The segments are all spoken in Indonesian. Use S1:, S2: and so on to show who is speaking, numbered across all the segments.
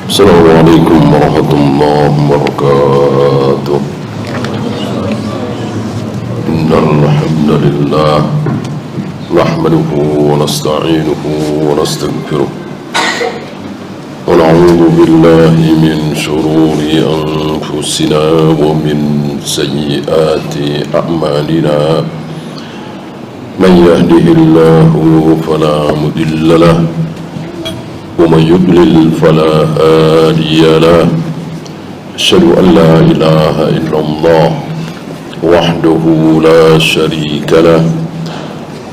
S1: Assalamualaikum warahmatullahi wabarakatuh. Innal hamdalillah nahmaduhu wa nasta'inuhu wa nastaghfiruh wa na'udzu billahi min shururi anfusina wa min sayyiati a'malina. Man yahdihillahu fala mudilla lahu ومن يضلل فلا هادي له. أشهد أن لا إله إلا الله وحده لا شريك له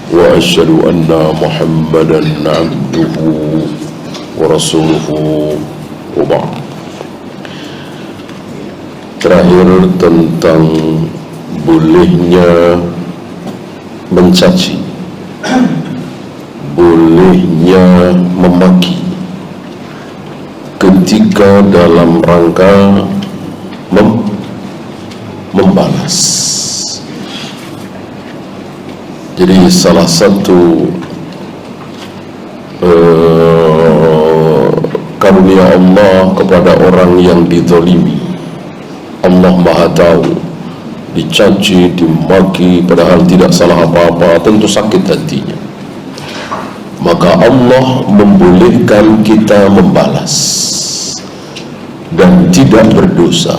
S1: وأشهد أن محمدا عبده ورسوله وبعد. Terakhir tentang bolehnya mencaci, bolehnya memaki ketika dalam rangka membalas. Jadi salah satu karunia Allah kepada orang yang dizalimi, Allah Maha Tahu, dicaci, dimaki padahal tidak salah apa-apa, tentu sakit hatinya. Maka Allah membolehkan kita membalas dan tidak berdosa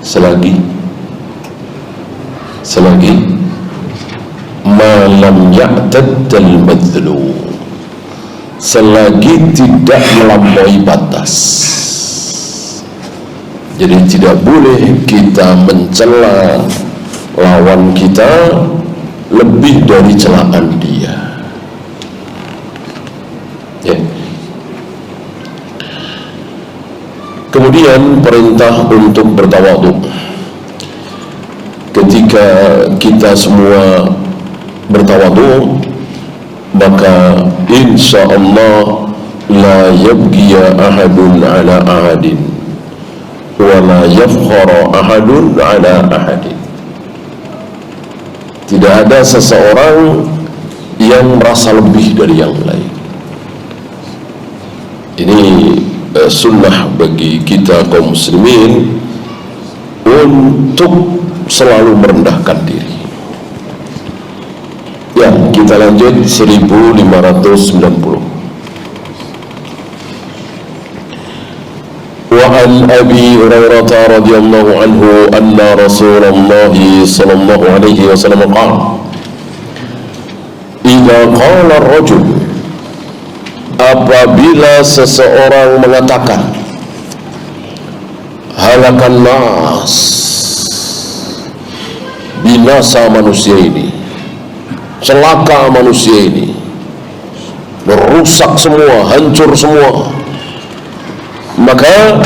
S1: selagi malam ya'taddal madlum, selagi tidak melampaui batas. Jadi tidak boleh kita mencela lawan kita lebih dari celaan dia. Kemudian perintah untuk bertawadhu. Ketika kita semua bertawadhu, maka insyaallah la yabghiya ahadun ala ahadin wa la yafkhara ahadun ala ahadin. Tidak ada seseorang yang merasa lebih dari yang lain. Ini sunnah bagi kita kaum muslimin untuk selalu merendahkan diri. Ya, kita lanjut 1590. Wa an Abi Hurairah radhiyallahu anhu anna Rasulullah sallallahu alaihi wasallam qala: "Idza qala ar-rajul," apabila seseorang mengatakan, halakan nas, binasa manusia ini, celaka manusia ini, merusak semua, hancur semua, maka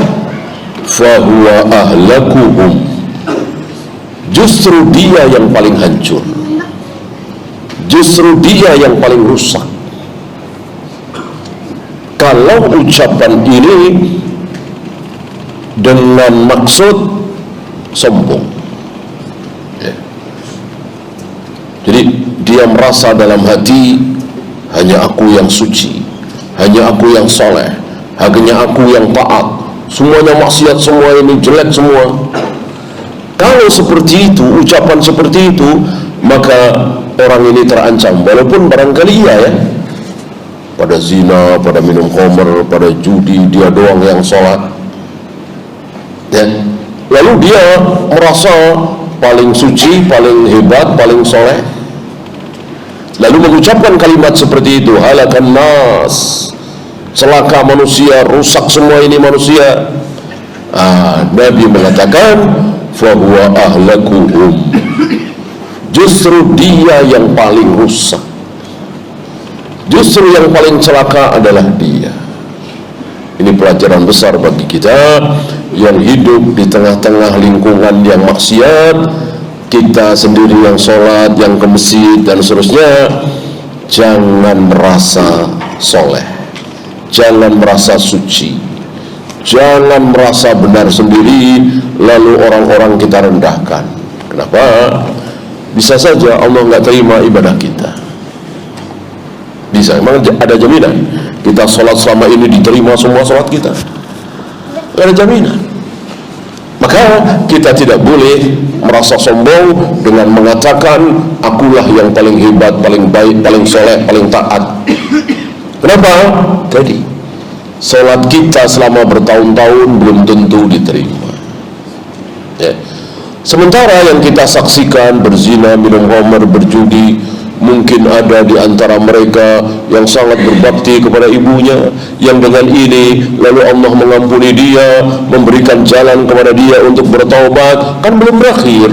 S1: fahuwa ahlakuhum, justru dia yang paling hancur, justru dia yang paling rusak. Kalau ucapan ini dengan maksud sombong, ya. Jadi dia merasa dalam hati, hanya aku yang suci, hanya aku yang soleh, hanya aku yang taat, semuanya maksiat, semua ini jelek semua. Kalau seperti itu, ucapan seperti itu, maka orang ini terancam. Walaupun barangkali iya ya, pada zina, pada minum khamr, pada judi, dia doang yang sholat. Dan lalu dia merasa paling suci, paling hebat, paling soleh, lalu mengucapkan kalimat seperti itu, halakan nas, celaka manusia, rusak semua ini manusia. Nabi mengatakan fahuwa ahlakuhum, justru dia yang paling rusak, justru yang paling celaka adalah dia. Ini pelajaran besar bagi kita yang hidup di tengah-tengah lingkungan yang maksiat, kita sendiri yang sholat, yang ke masjid dan seterusnya. Jangan merasa soleh, jangan merasa suci, jangan merasa benar sendiri lalu orang-orang kita rendahkan. Kenapa? Bisa saja Allah nggak terima ibadah kita. Bisa, memang ada jaminan. kita sholat selama ini diterima semua sholat kita? Tidak ada jaminan. Maka kita tidak boleh merasa sombong dengan mengatakan akulah yang paling hebat, paling baik, paling soleh, paling taat. Kenapa? Tadi sholat kita selama bertahun-tahun belum tentu diterima. Ya. Sementara yang kita saksikan berzina, minum khamr, berjudi, mungkin ada di antara mereka yang sangat berbakti kepada ibunya, yang dengan ini lalu Allah mengampuni dia, memberikan jalan kepada dia untuk bertaubat. Kan belum berakhir.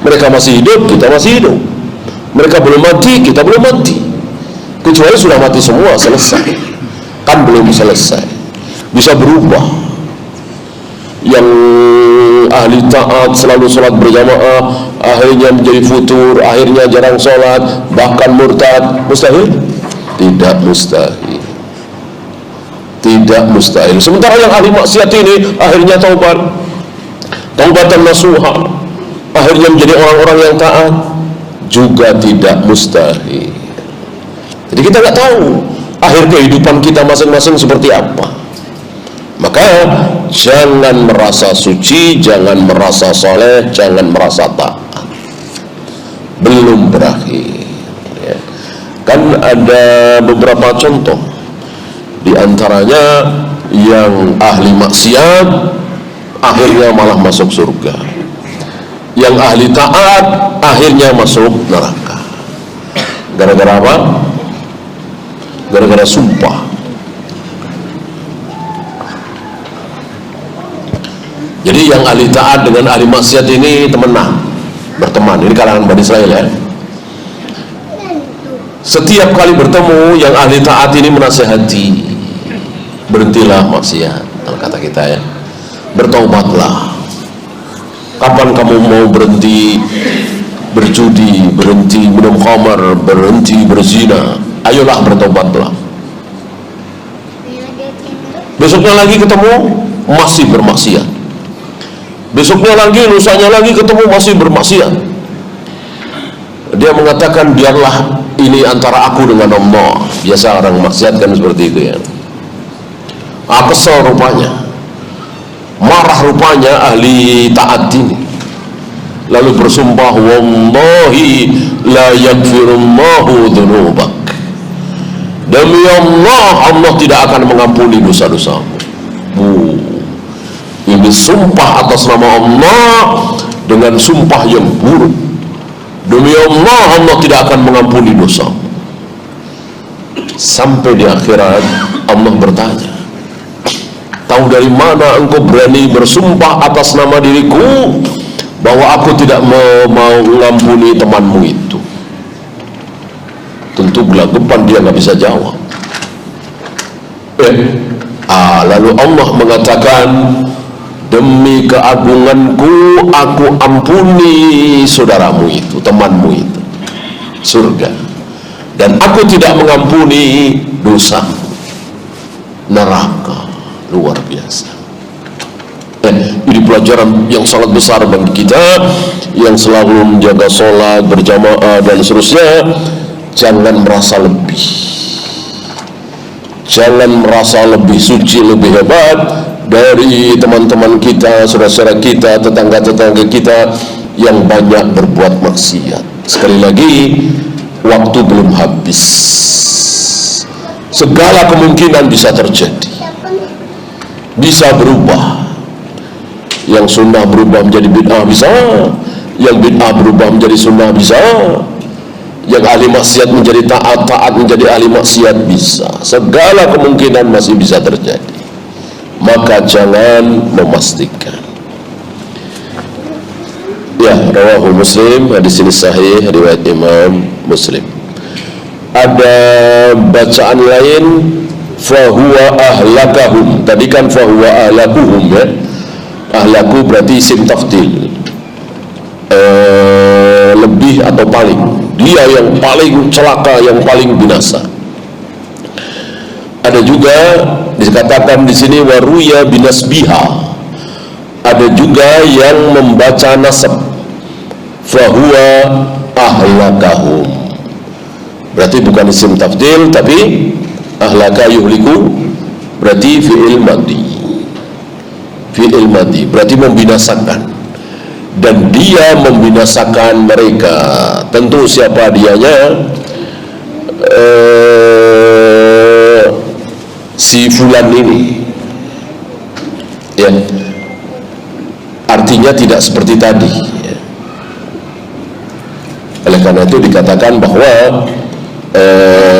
S1: Mereka masih hidup, kita masih hidup. Mereka belum mati, kita belum mati. Kecuali sudah mati semua, selesai. Kan belum selesai, bisa berubah. Yang ahli taat selalu sholat berjamaah, akhirnya menjadi futur, akhirnya jarang sholat, bahkan murtad. Mustahil? Tidak mustahil. Tidak mustahil. Sementara yang ahli maksiat ini akhirnya taubat, taubatan nasuha, akhirnya menjadi orang-orang yang taat, juga tidak mustahil. Jadi kita nggak tahu akhir kehidupan kita masing-masing seperti apa. Maka jangan merasa suci, jangan merasa soleh, jangan merasa taat. Belum berakhir. Ya. Kan ada beberapa contoh. Di antaranya yang ahli maksiat akhirnya malah masuk surga. Yang ahli taat akhirnya masuk neraka. Gara-gara apa? Gara-gara sumpah. Jadi yang ahli taat dengan ahli maksiat ini temenan, berteman. Ini kalangan Bani Israil ya. Setiap kali bertemu yang ahli taat ini menasihati, berhentilah maksiat, kalau kata kita ya, bertaubatlah. Kapan kamu mau berhenti berjudi, berhenti minum khamar, berhenti berzina? Ayolah bertaubatlah. Besoknya lagi ketemu masih bermaksiat. Besoknya lagi, lusanya lagi ketemu masih bermaksiat. Dia mengatakan biarlah ini antara aku dengan Allah. Biasa orang maksiat kan seperti itu ya. Kesel rupanya, marah rupanya ahli taat ini. Lalu bersumpah, wallahi la yaghfirullahu dzunubak. Demi Allah, Allah tidak akan mengampuni dosa-dosamu. Ini sumpah atas nama Allah dengan sumpah yang buruk. Demi Allah, Allah tidak akan mengampuni dosa. Sampai di akhirat Allah bertanya, tahu dari mana engkau berani bersumpah atas nama diriku bahwa aku tidak mau mengampuni temanmu itu? Tentu gelagapan dia nggak bisa jawab. Lalu Allah mengatakan, demi keagunganku aku ampuni saudaramu itu, temanmu itu, surga. Dan aku tidak mengampuni dosa, neraka. Luar biasa. Ini pelajaran yang sangat besar bagi kita yang selalu menjaga sholat berjamaah dan seterusnya. Jangan merasa lebih, jangan merasa lebih suci, lebih hebat dari teman-teman kita, saudara-saudara kita, tetangga-tetangga kita yang banyak berbuat maksiat. Sekali lagi, waktu belum habis. Segala kemungkinan bisa terjadi, bisa berubah. Yang sunnah berubah menjadi bid'ah bisa, yang bid'ah berubah menjadi sunnah bisa, yang ahli maksiat menjadi taat, taat menjadi ahli maksiat bisa. Segala kemungkinan masih bisa terjadi. Maka jangan memastikan. Ya, rawahu Muslim, hadis ini sahih, riwayat Imam Muslim. Ada bacaan lain, fahuwa ahlakahum. Tadi kan fahuwa ahlakuhum ya. Ahlaku berarti isim tafdil, lebih atau paling. Dia yang paling celaka, yang paling binasa. Ada juga dikatakan di sini waruya binasbiha. Ada juga yang membaca nasab, fahuwa ahlakahum. Berarti bukan isim tafdil tapi Ahlaka yuhliku berarti fi'il madi, berarti membinasakan, dan dia membinasakan mereka. Tentu siapa dianya? Si fulan ini, ya, artinya tidak seperti tadi, ya. Oleh karena itu dikatakan bahwa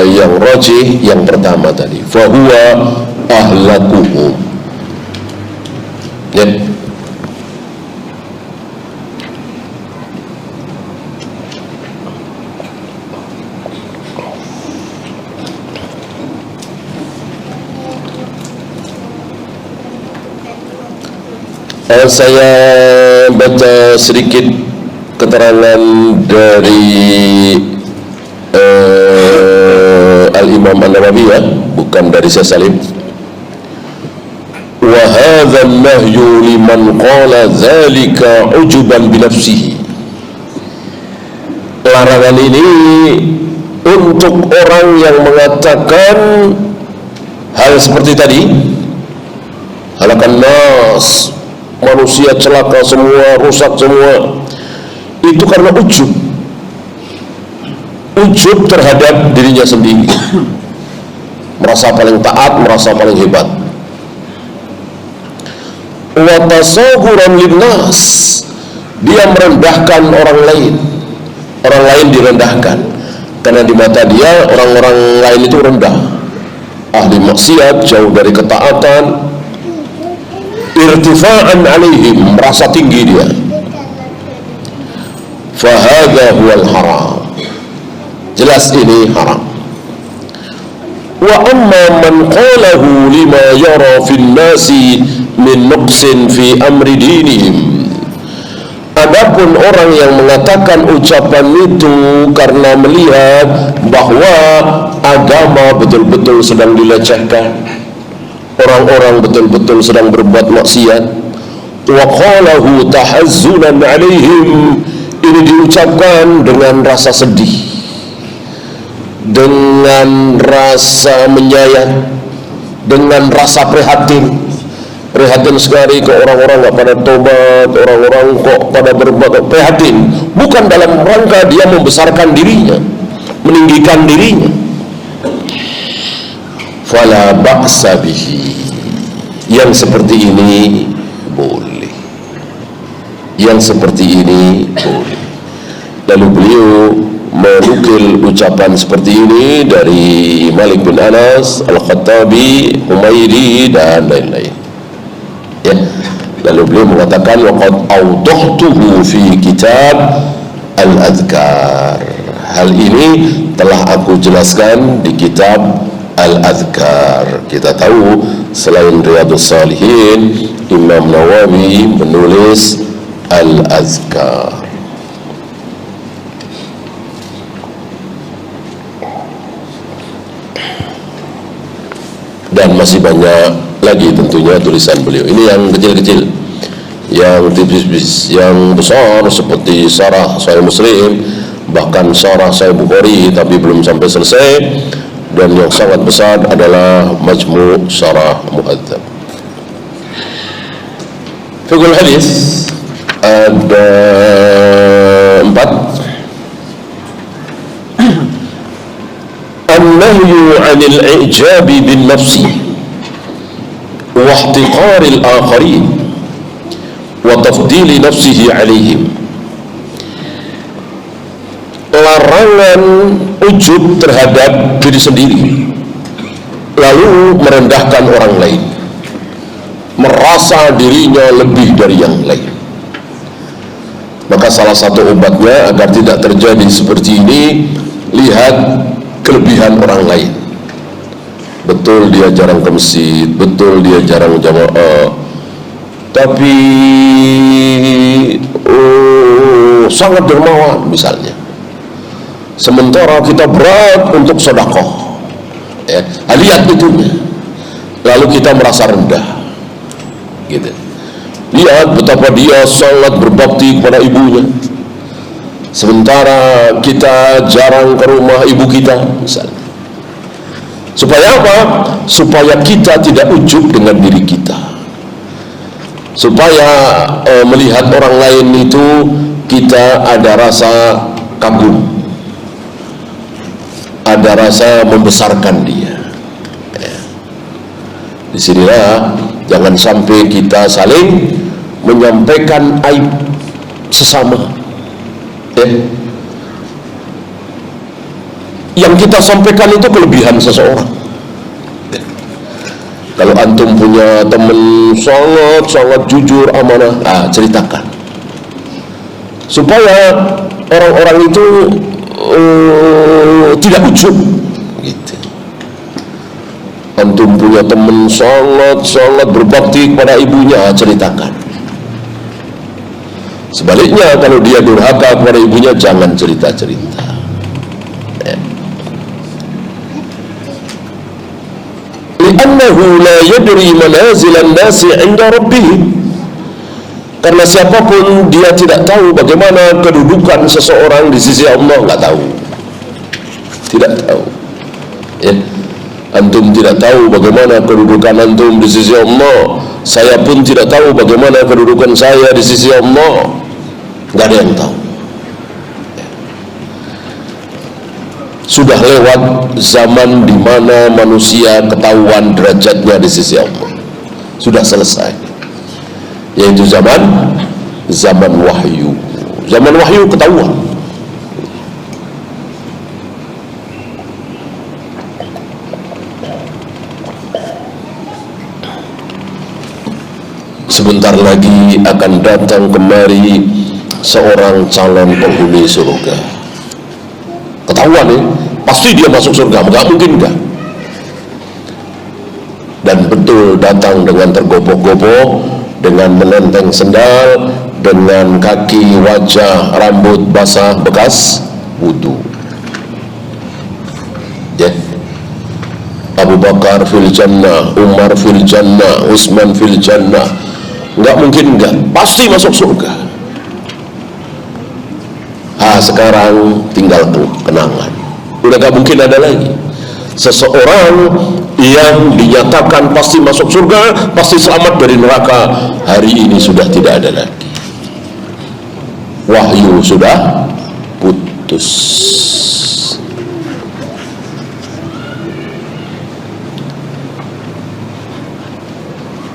S1: yang rajih yang pertama tadi, fahuwa ahlakuhum, ya. Saya baca sedikit keterangan dari Al-Imam An-Nawawi, ya, bukan dari Syekh Salim. Wa hadza an-nahyu liman qala dzalika ujuban bi nafsihi. Larangan ini untuk orang yang mengatakan hal seperti tadi, halakan nas, manusia celaka semua, rusak semua, itu karena ujub terhadap dirinya sendiri, merasa paling taat, merasa paling hebat. Wa tasaghuran linnas, dia merendahkan orang lain direndahkan, karena di mata dia orang-orang lain itu rendah, ahli maksiat, jauh dari ketaatan. Irtifa'an alaihim, merasa tinggi dia. Fahadha huwal haram, jelas ini haram. Wa amma man qalahu lima yara fin nasi min nuqsin fi amri dinihim. Adapun orang yang mengatakan ucapan itu karena melihat bahwa agama betul-betul sedang dilecehkan, orang-orang betul-betul sedang berbuat maksiat, wa qalahu tahazzunan alaihim, ini diucapkan dengan rasa sedih, dengan rasa menyayang, dengan rasa prihatin sekali ke orang-orang gak pada tobat, orang-orang kok pada berbuat, prihatin, bukan dalam rangka dia membesarkan dirinya, meninggikan dirinya. Fala ba'sa bihi, yang seperti ini boleh, yang seperti ini boleh. Lalu beliau menukil ucapan seperti ini dari Malik bin Anas, Al-Khattabi, Humairi, dan lain-lain, ya. Lalu beliau mengatakan, waqad awdahtuhu fi kitab Al-Adhkar, hal ini telah aku jelaskan di kitab Al-Adhkar. Kita tahu selain Riyadhus Shalihin, Imam Nawawi menulis Al-Adhkar. Dan masih banyak lagi tentunya tulisan beliau. Ini yang kecil-kecil, yang tipis-tipis. Yang besar seperti Syarah Sahih Muslim, bahkan Syarah Sahih Bukhari, tapi belum sampai selesai. Dan yang sangat besar adalah Majmu' Syarah Muhadzab. Fiqhul hadis ada 4. An-nahyu 'anil i'jabi bin nafsi wa ihtiqaril akharin wa tafdili nafsihi 'alaihim. Larangan ujub terhadap diri sendiri, lalu merendahkan orang lain, merasa dirinya lebih dari yang lain. Maka salah satu obatnya agar tidak terjadi seperti ini, lihat kelebihan orang lain. Betul dia jarang ke masjid, betul dia jarang jamaah, tapi sangat dermawan misalnya. Sementara kita berat untuk sedekah, ya, lihat itunya, lalu kita merasa rendah, gitu. Lihat betapa dia sangat berbakti kepada ibunya, sementara kita jarang ke rumah ibu kita misalnya. Supaya apa? Supaya kita tidak ujub dengan diri kita, supaya melihat orang lain itu kita ada rasa kagum, ada rasa membesarkan dia. Disinilah jangan sampai kita saling menyampaikan aib sesama. Yang kita sampaikan itu kelebihan seseorang. Kalau antum punya teman sangat jujur, amanah, ceritakan, supaya orang-orang itu tidak ujub gitu. Antum punya teman sangat berbakti kepada ibunya, ceritakan. Sebaliknya, kalau dia durhaka kepada ibunya, jangan cerita-cerita. Li'annahu la yadri manazilan nasi 'inda rabbih. Karena siapapun dia tidak tahu bagaimana kedudukan seseorang di sisi Allah, nggak tahu. Tidak tahu. Antum tidak tahu bagaimana kedudukan antum di sisi Allah. Saya pun tidak tahu bagaimana kedudukan saya di sisi Allah. Nggak ada yang tahu. Sudah lewat zaman di mana manusia ketahuan derajatnya di sisi Allah. Sudah selesai. Yaitu zaman wahyu. Zaman wahyu ketahuan. Sebentar lagi akan datang kemari seorang calon penghuni surga. Ketahuan pasti dia masuk surga, nggak mungkin enggak. Dan betul datang dengan tergopoh-gopoh, dengan menenteng sendal, dengan kaki, wajah, rambut basah bekas wudu. Abu Bakar fil jannah, Umar fil jannah, Utsman fil jannah. Nggak mungkin enggak, pasti masuk surga. Sekarang tinggal kenangan. Udah gak mungkin ada lagi seseorang yang dinyatakan pasti masuk surga, pasti selamat dari neraka. Hari ini sudah tidak ada lagi. Wahyu sudah putus.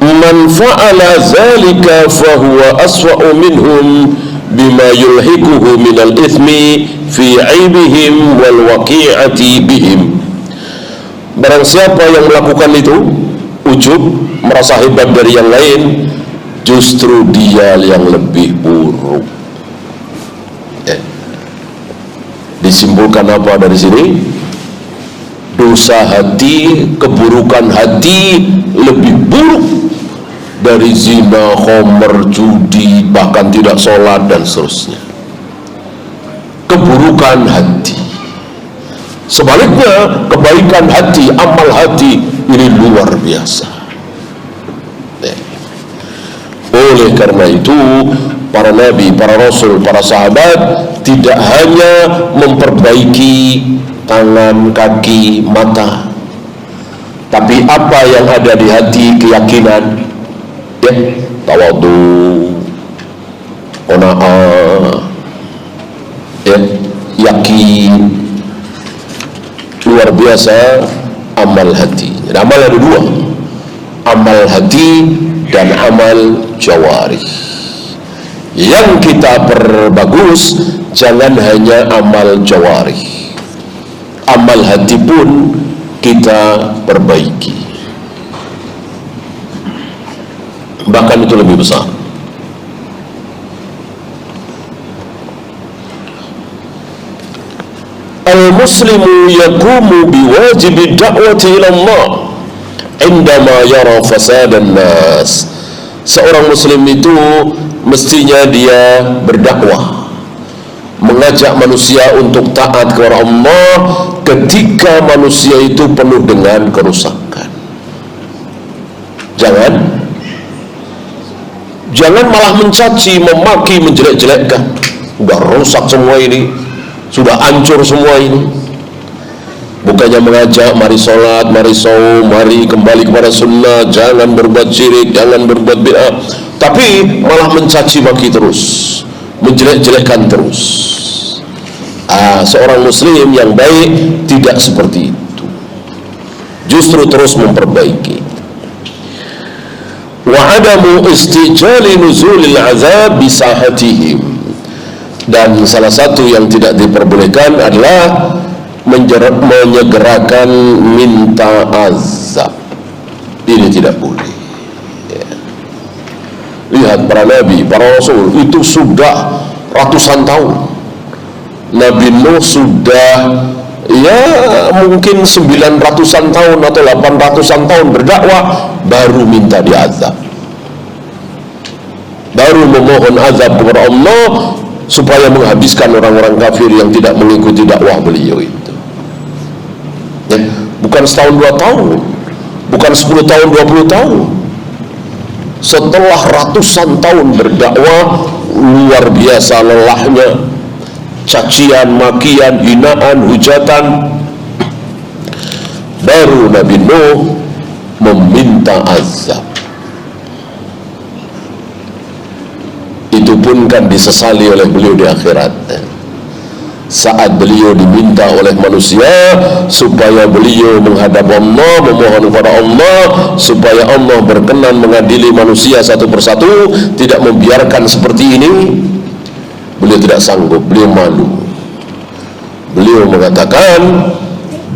S1: Man fa'ala zalika fahuwa aswa'u minhum bima yulhikuhu minal ithmi fi aibihim wal waqi'ati bihim. Barang siapa yang melakukan itu, ujub, merasa hebat dari yang lain, justru dia yang lebih buruk. Disimpulkan apa dari sini? Dosa hati, keburukan hati lebih buruk dari zina, khamr, judi, bahkan tidak sholat dan seterusnya. Keburukan hati. Sebaliknya, kebaikan hati, amal hati ini luar biasa. Oleh karena itu, para nabi, para rasul, para sahabat tidak hanya memperbaiki tangan, kaki, mata, tapi apa yang ada di hati, keyakinan, tawadu, qanaah, yakin, luar biasa amal hati. Dan amal ada dua, amal hati dan amal jawarih. Yang kita perbagus jangan hanya amal jawarih, amal hati pun kita perbaiki, bahkan itu lebih besar. Al-muslimu yaqumu biwajib da'wati ila Allah indama yara fasadan nas. Seorang muslim itu mestinya dia berdakwah, mengajak manusia untuk taat kepada Allah ketika manusia itu penuh dengan kerusakan. Jangan malah mencaci, memaki, menjelek-jelekkan. Sudah rusak semua ini, sudah hancur semua ini. Bukannya mengajak mari sholat, mari saum, mari kembali kepada sunnah, jangan berbuat syirik, jangan berbuat bid'ah, tapi malah mencaci maki terus, menjelek-jelekkan terus. Seorang muslim yang baik tidak seperti itu, justru terus memperbaiki. Wa adamu istijali nuzulil azab bisahatihim, dan salah satu yang tidak diperbolehkan adalah menyegerakan minta azab. Ini tidak boleh. Lihat para nabi, para rasul itu sudah ratusan tahun. Nabi Nuh sudah mungkin 900-an tahun atau 800-an tahun berdakwah, baru minta diazab, baru memohon azab kepada Allah supaya menghabiskan orang-orang kafir yang tidak mengikuti dakwah beliau itu. Bukan setahun 2 tahun, bukan 10 tahun 20 tahun. Setelah ratusan tahun berdakwah, luar biasa lelahnya, cacian, makian, hinaan, hujatan, baru Nabi Nuh meminta azab. Itu pun kan disesali oleh beliau di akhirat, saat beliau diminta oleh manusia supaya beliau menghadap Allah, memohon kepada Allah supaya Allah berkenan mengadili manusia satu persatu, tidak membiarkan seperti ini. Beliau tidak sanggup, beliau malu. Beliau mengatakan,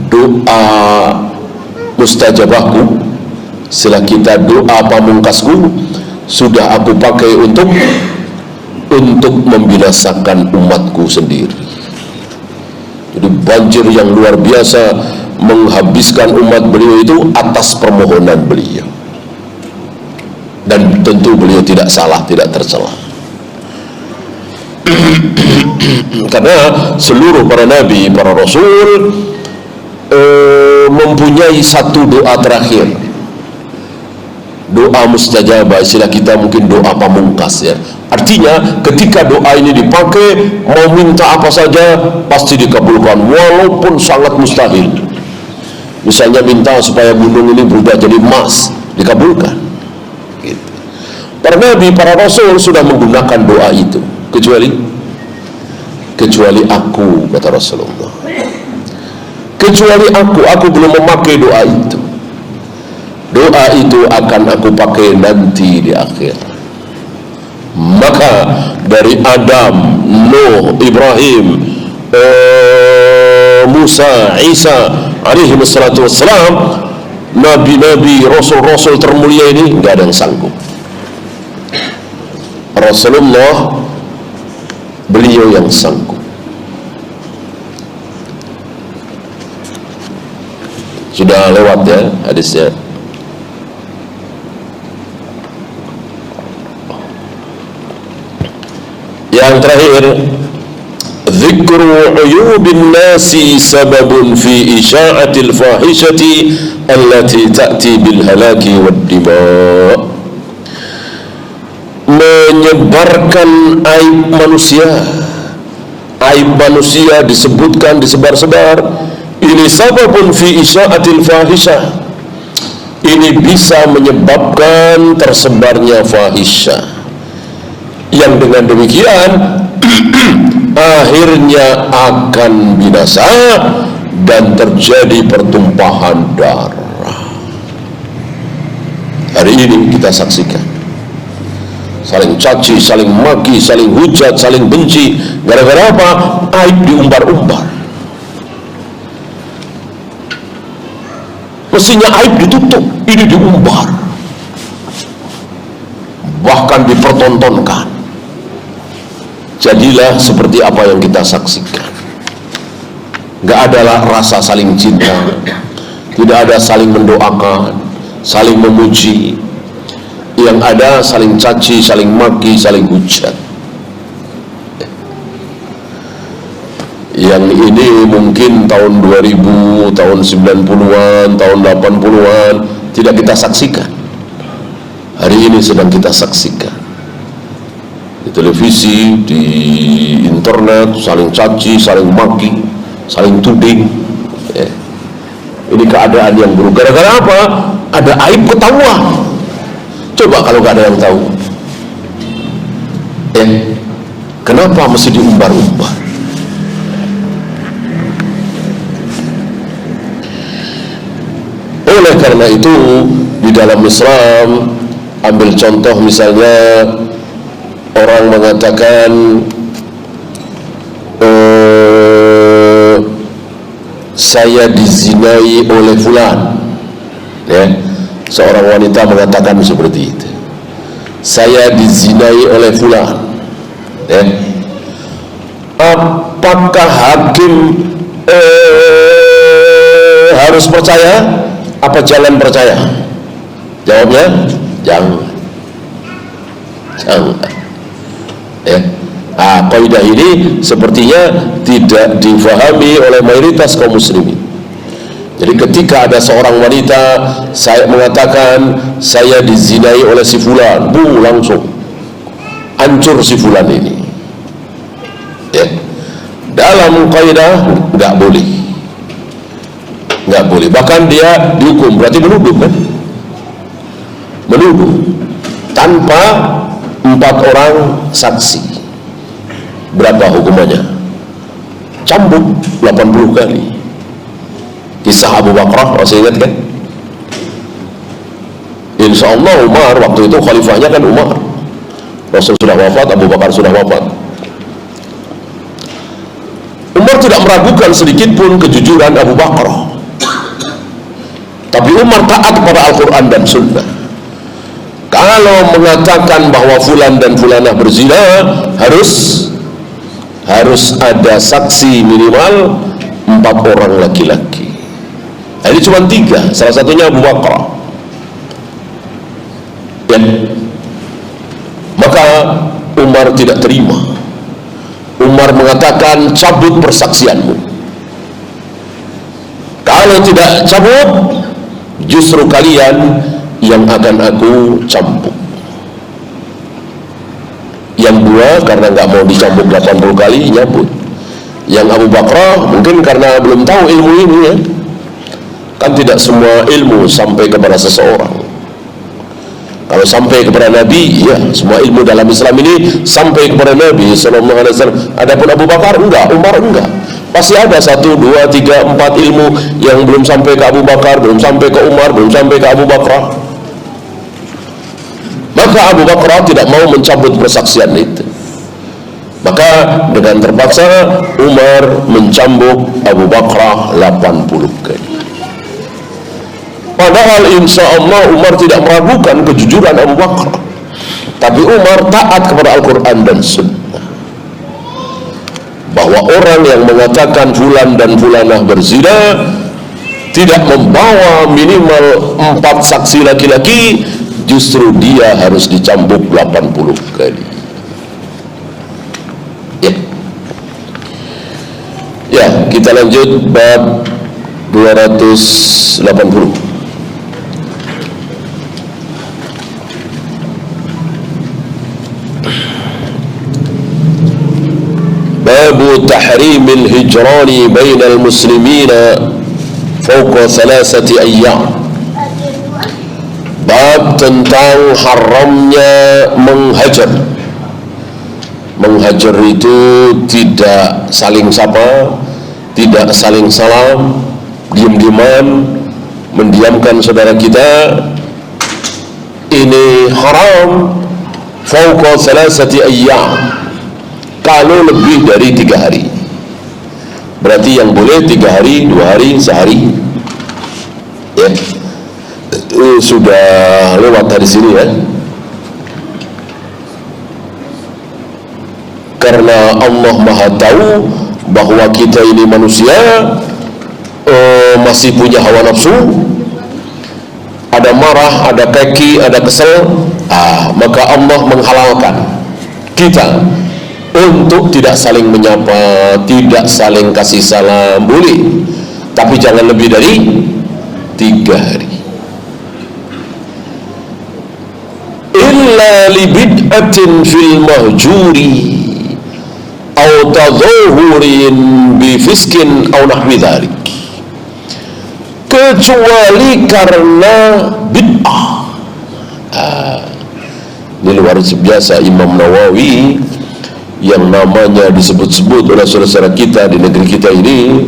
S1: doa mustajabahku, sila kita doa pamungkasku, sudah aku pakai untuk membinasakan umatku sendiri. Jadi banjir yang luar biasa menghabiskan umat beliau itu atas permohonan beliau, dan tentu beliau tidak salah, tidak tercela. Karena seluruh para nabi, para rasul mempunyai satu doa terakhir, doa mustajabah, istilah kita mungkin doa pamungkas ya. Artinya ketika doa ini dipakai, mau minta apa saja pasti dikabulkan, walaupun sangat mustahil. Misalnya minta supaya gunung ini berubah jadi emas, dikabulkan gitu. Para nabi, para rasul sudah menggunakan doa itu, kecuali aku, kata Rasulullah, kecuali aku belum memakai doa itu. Doa itu akan aku pakai nanti di akhir. Maka dari Adam, Nuh, Ibrahim, Musa, Isa alaihi wassalatu wassalam, nabi-nabi, rasul-rasul termulia ini nggak ada yang sanggup. Rasulullah, beliau yang sanggup. Sudah lewat ya hadisnya. Yang terakhir, dzikru uyubin nasi sababun fi isya'atil fahishati allati ta'ti bil halaki wad dima. Menyebarkan aib manusia disebutkan, disebar-sebar. Ini sababun fi isya'atil fahisyah, ini bisa menyebabkan tersebarnya fahisyah, yang dengan demikian akhirnya akan binasa dan terjadi pertumpahan darah. Hari ini kita saksikan saling caci, saling maki, saling hujat, saling benci. Gara-gara apa? Aib diumbar-umbar. Mestinya aib ditutup, ini diumbar, bahkan dipertontonkan. Jadilah seperti apa yang kita saksikan. Gak adalah rasa saling cinta, tidak ada saling mendoakan, saling memuji. Yang ada saling caci, saling maki, saling hujat. Yang ini mungkin tahun 2000, tahun 90-an, tahun 80-an tidak kita saksikan. Hari ini sedang kita saksikan. Di televisi, di internet, saling caci, saling maki, saling tuding. ini keadaan yang buruk. Gara-gara apa? Ada aib ketahuan. Coba kalau gak ada yang tahu, kenapa mesti diumbar-umbar? Oleh karena itu, di dalam Islam, ambil contoh misalnya orang mengatakan saya dizinai oleh fulan, seorang wanita mengatakan seperti itu, saya dizinai oleh fulan, apakah hakim harus percaya? Apa jangan percaya? Jawabnya jangan. Kaidah ini sepertinya tidak difahami oleh mayoritas kaum muslimin. Jadi ketika ada seorang wanita saya mengatakan saya dizinai oleh si fulan, langsung hancur si fulan ini. Dalam kaidah nggak boleh. Bahkan dia dihukum, berarti menuduh kan? Menuduh tanpa 4 orang saksi. Berapa hukumannya? Cambuk 80 kali. Kisah Abu Bakar, masih ingat kan? Insya Allah Umar, waktu itu khalifahnya kan Umar. Rasul sudah wafat, Abu Bakar sudah wafat. Umar tidak meragukan sedikit pun kejujuran Abu Bakar. Tapi Umar taat kepada Al-Quran dan Sunnah. Kalau mengatakan bahwa fulan dan fulanah berzina, harus ada saksi minimal 4 orang laki-laki. Ini cuma 3, salah satunya Abu Bakar. Maka Umar tidak terima. Umar mengatakan cabut persaksianmu. Kalau tidak cabut, justru kalian yang akan aku cambuk. Yang 2 karena nggak mau dicambuk 80 kali nyambut. Yang Abu Bakar mungkin karena belum tahu ilmu ini, kan tidak semua ilmu sampai kepada seseorang. Kalau sampai kepada Nabi, semua ilmu dalam Islam ini sampai kepada Nabi Sallallahu Alaihi Wasallam. Adapun Abu Bakar enggak, Umar enggak. Pasti ada 1, 2, 3, 4 ilmu yang belum sampai ke Abu Bakar, belum sampai ke Umar, belum sampai ke Abu Bakar. Maka Abu Bakar tidak mau mencabut persaksian itu. Maka dengan terpaksa Umar mencambuk Abu Bakar 80 kali. Padahal insya Allah Umar tidak meragukan kejujuran Abu Bakar. Tapi Umar taat kepada Al-Quran dan Sunnah. Bahwa orang yang mengatakan fulan dan fulanah berzina tidak membawa minimal 4 saksi laki-laki, justru dia harus dicambuk 80 kali. Ya, kita lanjut bab 280. Babu tahrimil hijrani bainal muslimina fawqa 3 ayyam. Bab tentang haramnya menghajar. Menghajar itu tidak saling sapa, tidak saling salam, diam-diaman, mendiamkan saudara kita. Ini haram fawqa 3 ayyam. Kalau lebih dari 3 hari, berarti yang boleh 3 hari, 2 hari, sehari. Sudah lewat dari sini ya. Karena Allah Maha tahu bahwa kita ini manusia, masih punya hawa nafsu, ada marah, ada keki, ada kesel. Maka Allah menghalalkan kita untuk tidak saling menyapa, tidak saling kasih salam, boleh, tapi jangan lebih dari 3 hari. Illa li bid'atin fil mahjuri aw tadhuhurin bi fiskin aw nahwi dhalik. kecuali karena bid'ah. Ini luar biasa Imam Nawawi yang namanya disebut-sebut oleh saudara-saudara kita di negeri kita ini,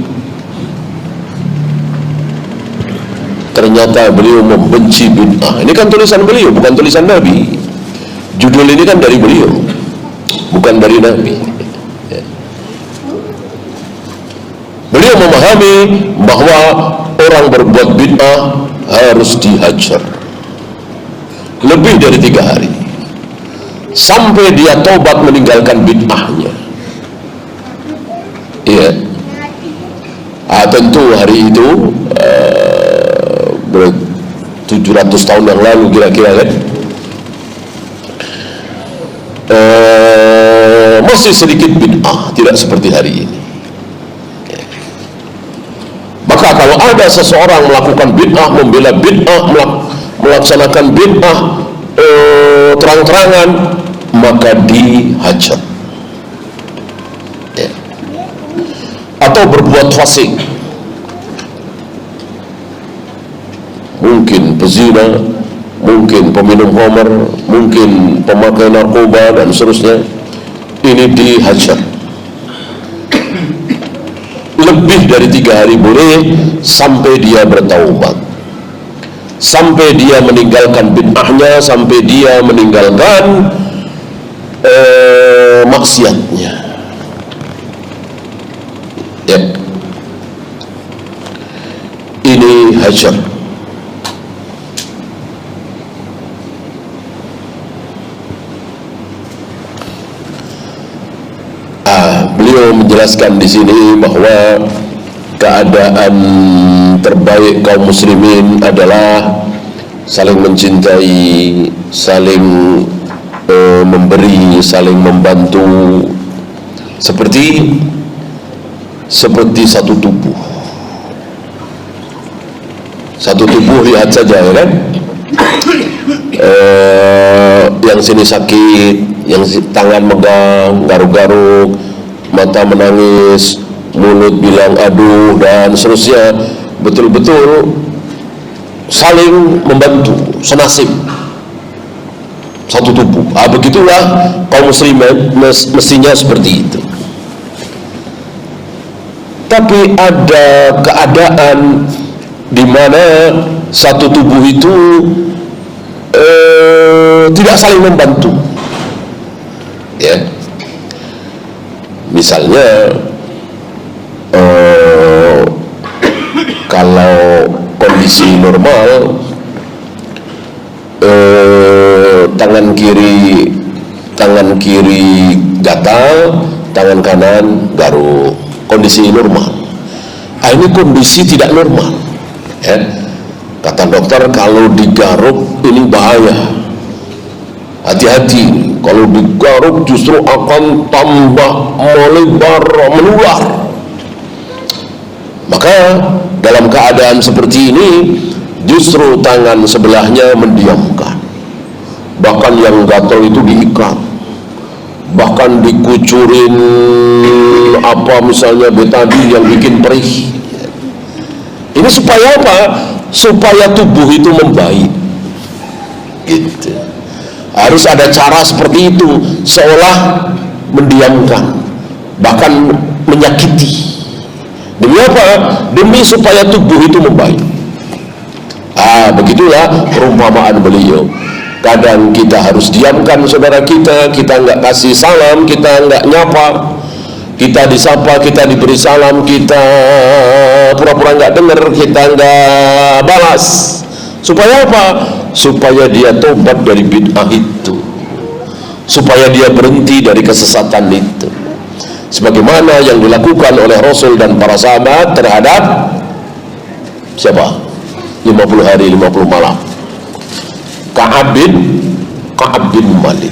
S1: ternyata beliau membenci bid'ah. Ini kan tulisan beliau, bukan tulisan Nabi. Judul ini kan dari beliau, bukan dari Nabi. Beliau memahami bahwa orang berbuat bid'ah harus dihajar lebih dari 3 hari sampai dia taubat meninggalkan bid'ahnya. Iya. Tentu hari itu 700 tahun yang lalu kira-kira kan, masih sedikit bid'ah, tidak seperti hari ini. Maka kalau ada seseorang melakukan bid'ah, membela bid'ah, melaksanakan bid'ah terang-terangan, maka dihajar. Atau berbuat fasik, mungkin pezina, mungkin peminum khamar, mungkin pemakai narkoba dan seterusnya, ini dihajar lebih dari 3 hari boleh, sampai dia bertaubat, sampai dia meninggalkan bid'ahnya, sampai dia meninggalkan maksiatnya. Ya, ini hajar. Beliau menjelaskan di sini bahwa keadaan terbaik kaum muslimin adalah saling mencintai, saling memberi, saling membantu, seperti satu tubuh. Satu tubuh, lihat saja ya kan, yang sini sakit, yang tangan megang, garuk-garuk, mata menangis, mulut bilang aduh, dan seterusnya. Betul-betul saling membantu, senasib, satu tubuh. Begitulah kaum muslimin mestinya seperti itu. Tapi ada keadaan di mana satu tubuh itu tidak saling membantu. Ya, misalnya kalau kondisi normal, tangan kiri gatal, tangan kanan garuk, kondisi normal. Ini kondisi tidak normal ya. Kata dokter, kalau digaruk ini bahaya, hati-hati. Kalau digaruk justru akan tambah melebar, menular. Maka dalam keadaan seperti ini, justru tangan sebelahnya mendiamkan. Bahkan yang gatal itu diikat, bahkan dikucurin misalnya betadin yang bikin perih. Ini supaya apa? Supaya tubuh itu membaik. Gitu. Harus ada cara seperti itu, seolah mendiamkan, bahkan menyakiti. Demi apa? Demi supaya tubuh itu membaik. Begitulah perumpamaan beliau. Kadang kita harus diamkan saudara kita nggak kasih salam, kita nggak nyapa, kita disapa, kita diberi salam, kita pura-pura nggak dengar, kita nggak balas. Supaya apa? Supaya dia tobat dari bid'ah itu, supaya dia berhenti dari kesesatan itu, sebagaimana yang dilakukan oleh Rasul dan para sahabat terhadap siapa? 50 hari 50 malam Ka'ab bin Malik.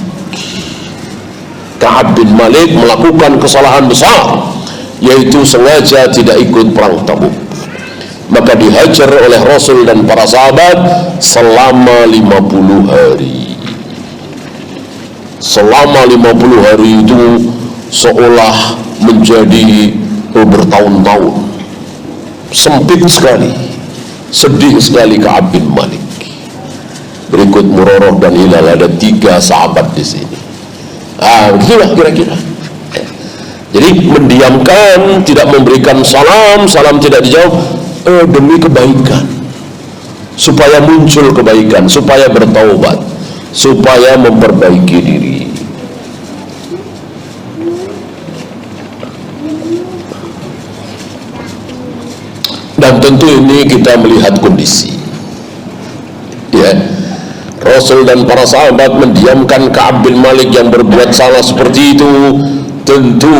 S1: Ka'ab bin Malik melakukan kesalahan besar, yaitu sengaja tidak ikut perang Tabuk. Maka dihajar oleh Rasul dan para sahabat selama 50 hari. Selama 50 hari itu seolah menjadi bertahun-tahun, sempit sekali. Sedih sekali Ka'ab bin Malik. Berikut Murarah dan Hilal, ada 3 sahabat di sini. Begitulah kira-kira. Jadi mendiamkan, tidak memberikan salam tidak dijawab, demi kebaikan, supaya muncul kebaikan, supaya bertaubat, supaya memperbaiki diri. Dan tentu ini kita melihat kondisi, ya. Rasul dan para sahabat mendiamkan Ka'ab bin Malik yang berbuat salah seperti itu. Tentu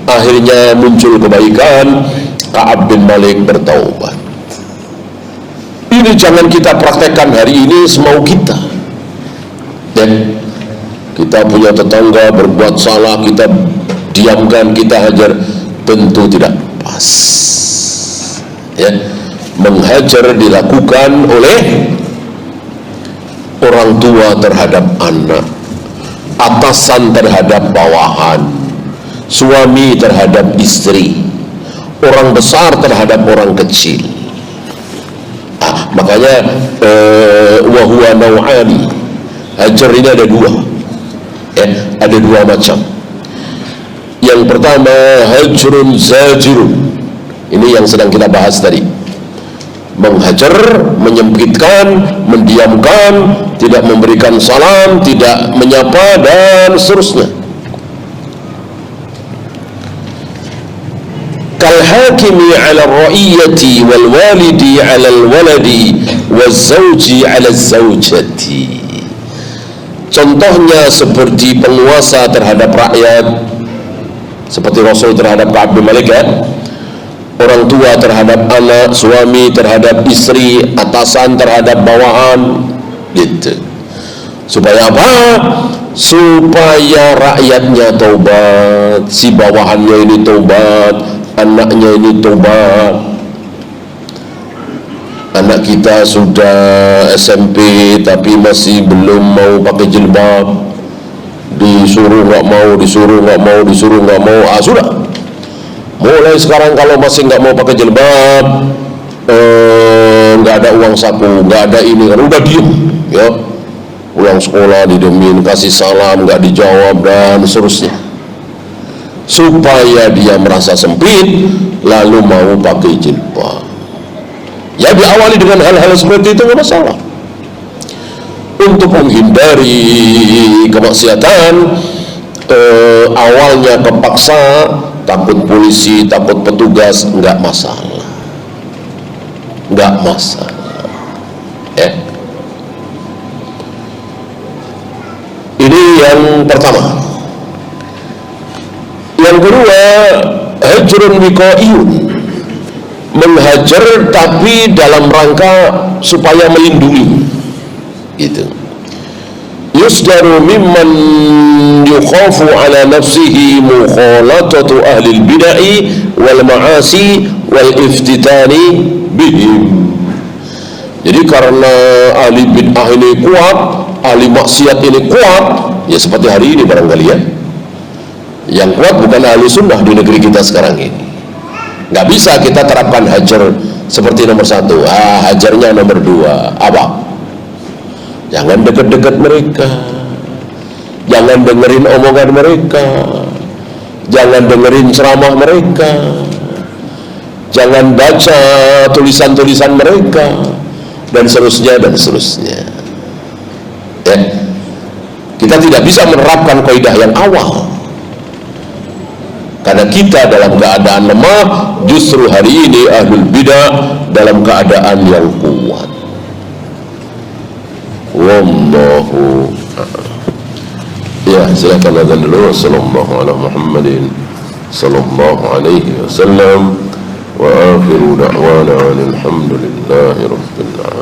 S1: akhirnya muncul kebaikan, Ka'ab bin Malik bertaubat. Ini jangan kita praktekkan hari ini semau kita, ya. Kita punya tetangga berbuat salah, kita diamkan, kita hajar, tentu tidak pas, ya. Menghajar dilakukan oleh orang tua terhadap anak, atasan terhadap bawahan, suami terhadap istri, orang besar terhadap orang kecil. Makanya wa huwa nau'ani, hajar ini ada 2, ya, ada 2 macam. Yang pertama hajrun zajirun, ini yang sedang kita bahas tadi. Menghajar, menyempitkan, mendiamkan, tidak memberikan salam, tidak menyapa, dan seterusnya. Kal hakimi 'ala ar-ra'iyati wal walidi 'ala al-waladi waz zawji 'ala az-zawjati. Contohnya seperti penguasa terhadap rakyat, seperti Rasul terhadap Ka'ab bin Malik, ya. Orang tua terhadap anak, suami terhadap istri, atasan terhadap bawahan, gitu. Supaya apa? Supaya rakyatnya taubat, si bawahannya ini taubat, anaknya ini taubat. Anak kita sudah SMP tapi masih belum mau pakai jilbab, disuruh nggak mau, sudah. Mulai sekarang kalau masih nggak mau pakai jilbab, nggak ada uang saku, nggak ada ini, kan udah diem, ya. Pulang sekolah didemin, kasih salam nggak dijawab, dan seterusnya. Supaya dia merasa sempit, lalu mau pakai jilbab. Ya diawali dengan hal-hal seperti itu, nggak masalah. Untuk menghindari kemaksiatan, awalnya kepaksa, takut polisi, takut petugas, enggak masalah, ya. Ini yang pertama. Yang kedua, hajrun wiqaiyun, menghajar tapi dalam rangka supaya melindungi, gitu. Yusdaru mimman yukhafu ala nafsihi mukhalatatu ahli al-bid'ah wal ma'asi wal iftitani bihim. Jadi karena ahli bid'ah ini kuat, ahli maksiat ini kuat, ya seperti hari ini barangkali, ya. Yang kuat bukan ahli sunnah di negeri kita sekarang ini. Nggak bisa kita terapkan hajar seperti nomor 1. Hajarnya nomor 2 apa? Jangan dekat-dekat mereka, jangan dengerin omongan mereka, jangan dengerin ceramah mereka, jangan baca tulisan-tulisan mereka, dan seterusnya. Ya. Kita tidak bisa menerapkan kaidah yang awal karena kita dalam keadaan lemah. Justru hari ini ahlul bidah dalam keadaan yang kuat. Wallahu a'lam. Ya, silakan azan dulu. Sallallahu ala Muhammadin sallallahu alaihi wasallam wa akhiru da'wana alhamdulillahi rabbil alamin.